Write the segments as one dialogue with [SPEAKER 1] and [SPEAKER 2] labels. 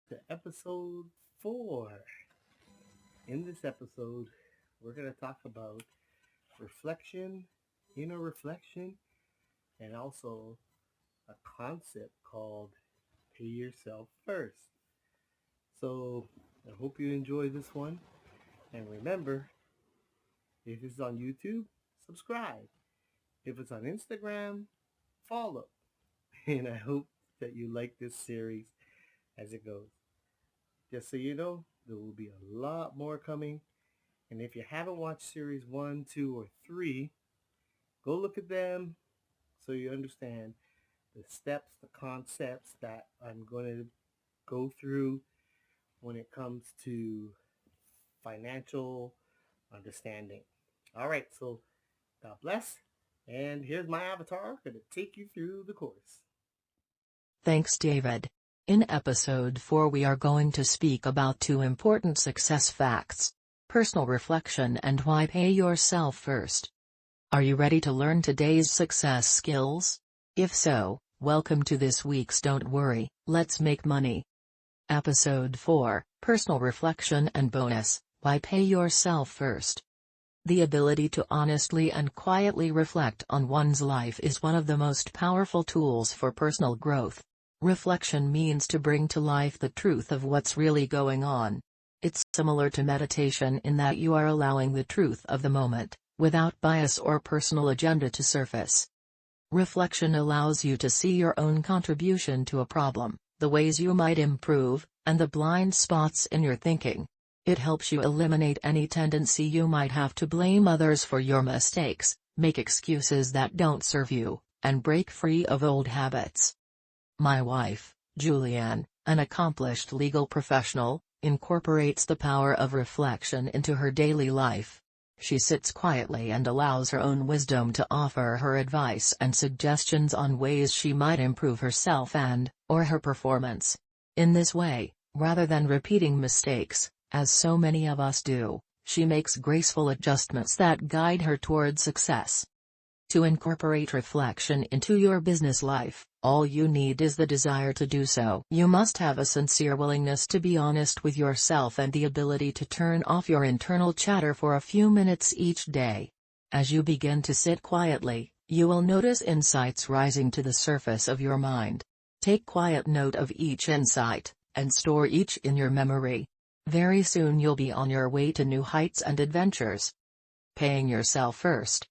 [SPEAKER 1] to episode 4. In this episode, we're going to talk about reflection, inner reflection, and also a concept called pay yourself first. So, I hope you enjoy this one. And remember, if it's on YouTube, subscribe. If it's on Instagram, follow. And I hope that you like this series as it goes. Just so you know, there will be a lot more coming. And if you haven't watched series 1, 2, or 3, go look at them so you understand the steps, the concepts that I'm going to go through when it comes to financial understanding. All right, so God bless. And here's my avatar going to take you through the course.
[SPEAKER 2] Thanks, David. In episode 4, we are going to speak about two important success facts: personal reflection and why pay yourself first. Are you ready to learn today's success skills? If so, welcome to this week's Don't Worry, Let's Make Money. Episode 4, Personal Reflection and Bonus, Why Pay Yourself First. The ability to honestly and quietly reflect on one's life is one of the most powerful tools for personal growth. Reflection means to bring to life the truth of what's really going on. It's similar to meditation in that you are allowing the truth of the moment, without bias or personal agenda, to surface. Reflection allows you to see your own contribution to a problem, the ways you might improve, and the blind spots in your thinking. It helps you eliminate any tendency you might have to blame others for your mistakes, make excuses that don't serve you, and break free of old habits. My wife, Julianne, an accomplished legal professional, incorporates the power of reflection into her daily life. She sits quietly and allows her own wisdom to offer her advice and suggestions on ways she might improve herself or her performance. In this way, rather than repeating mistakes, as so many of us do, she makes graceful adjustments that guide her toward success. To incorporate reflection into your business life, all you need is the desire to do so. You must have a sincere willingness to be honest with yourself and the ability to turn off your internal chatter for a few minutes each day. As you begin to sit quietly, you will notice insights rising to the surface of your mind. Take quiet note of each insight, and store each in your memory. Very soon you'll be on your way to new heights and adventures. Paying yourself first.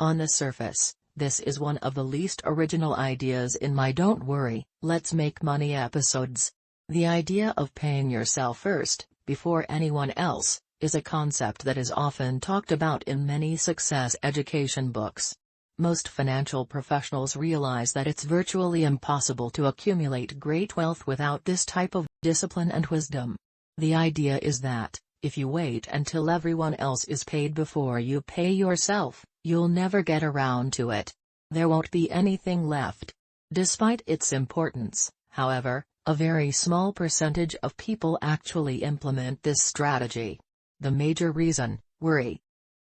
[SPEAKER 2] On the surface, this is one of the least original ideas in my Don't Worry, Let's Make Money episodes. The idea of paying yourself first, before anyone else, is a concept that is often talked about in many success education books. Most financial professionals realize that it's virtually impossible to accumulate great wealth without this type of discipline and wisdom. The idea is that, if you wait until everyone else is paid before you pay yourself, you'll never get around to it. There won't be anything left. Despite its importance, however, a very small percentage of people actually implement this strategy. The major reason: worry.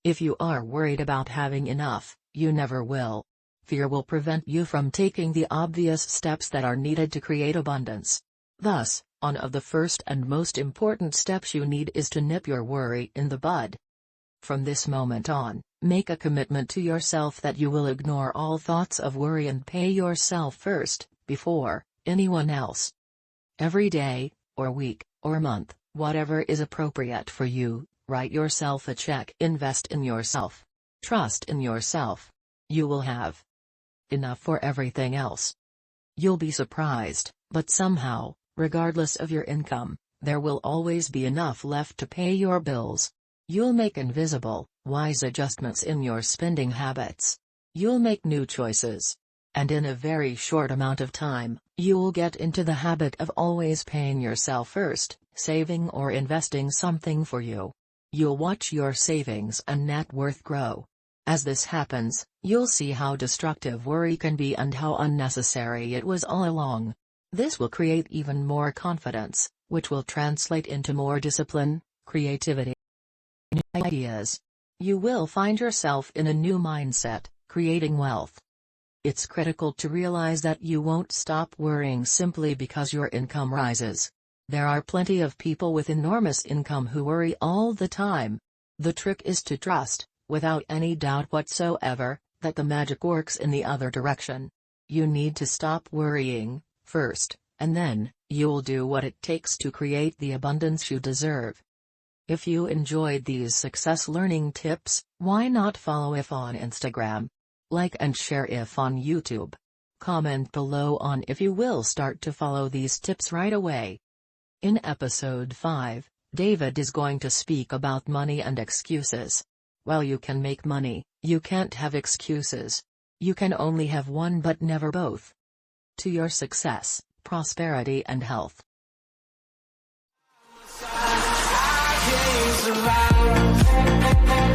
[SPEAKER 2] If you are worried about having enough, you never will. Fear will prevent you from taking the obvious steps that are needed to create abundance. Thus, one of the first and most important steps you need is to nip your worry in the bud. From this moment on, make a commitment to yourself that you will ignore all thoughts of worry and pay yourself first, before anyone else. Every day, or week, or month, whatever is appropriate for you, write yourself a check. Invest in yourself. Trust in yourself. You will have enough for everything else. You'll be surprised, but somehow, regardless of your income, there will always be enough left to pay your bills. You'll make invisible, wise adjustments in your spending habits. You'll make new choices. And in a very short amount of time, you'll get into the habit of always paying yourself first, saving or investing something for you. You'll watch your savings and net worth grow. As this happens, you'll see how destructive worry can be and how unnecessary it was all along. This will create even more confidence, which will translate into more discipline, creativity, new ideas. You will find yourself in a new mindset, creating wealth. It's critical to realize that you won't stop worrying simply because your income rises. There are plenty of people with enormous income who worry all the time. The trick is to trust, without any doubt whatsoever, that the magic works in the other direction. You need to stop worrying, first, and then, you'll do what it takes to create the abundance you deserve. If you enjoyed these success learning tips, why not follow IF on Instagram? Like and share IF on YouTube. Comment below on if you will start to follow these tips right away. In episode 5, David is going to speak about money and excuses. While you can make money, you can't have excuses. You can only have one but never both. To your success, prosperity and health.
[SPEAKER 3] I can't survive.